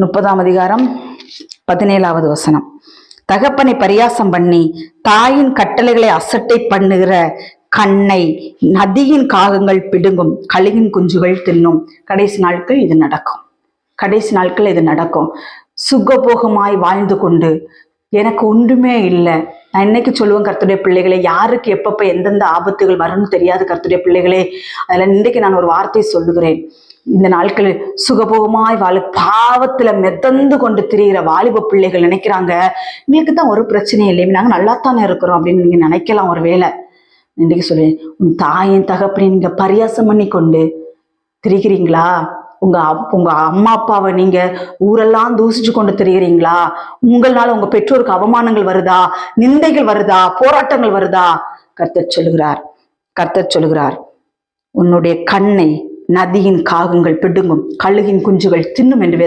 30ஆம் அதிகாரம் 17வது வசனம். தகப்பனை பரியாசம் பண்ணி தாயின் கட்டளைகளை அசட்டை பண்ணுகிற கண்ணை நதியின் காகங்கள் பிடுங்கும், கழுகின் குஞ்சுகள் தின்னும். கடைசி நாட்கள் இது நடக்கும். கடைசி நாட்கள் இது நடக்கும். சுகபோகமாய் வாழ்ந்து கொண்டு எனக்கு ஒன்றுமே இல்லை. நான் இன்னைக்கு சொல்லுவேன், கர்த்தருடைய பிள்ளைகளே, யாருக்கு எப்பப்ப எந்தெந்த ஆபத்துகள் வரும்னு தெரியாது கர்த்தருடைய பிள்ளைகளே. அதில் இன்றைக்கு நான் ஒரு வார்த்தை சொல்லுகிறேன். இந்த நாட்களில் சுகபோகமாய் பாவத்துல மெதந்து கொண்டு திரிகிற வாலிப பிள்ளைகள் நினைக்கிறாங்க, எங்களுக்கு தான் ஒரு பிரச்சனையும் இல்லை, நாங்கள் நல்லாத்தானே இருக்கிறோம் அப்படின்னு நீங்க நினைக்கலாம். ஒரு வேலை இன்றைக்கு சொல்லுவேன், உன் தாயின் தகப்பனை நீங்க பரியாசம் பண்ணி கொண்டு திரிகிறீங்களா? உங்க அம்மா அப்பாவை நீங்க ஊரெல்லாம் தூசிச்சு கொண்டு திரிகிறீங்களா? உங்களால உங்க பெற்றோருக்கு அவமானங்கள் வருதா, நிந்தைகள் வருதா, போராட்டங்கள் வருதா? கர்த்தர் சொல்லுகிறார், உன்னுடைய கண்ணை நதியின் காகங்கள் பிடுங்கும், கழுகின் குஞ்சுகள் தின்னும் என்று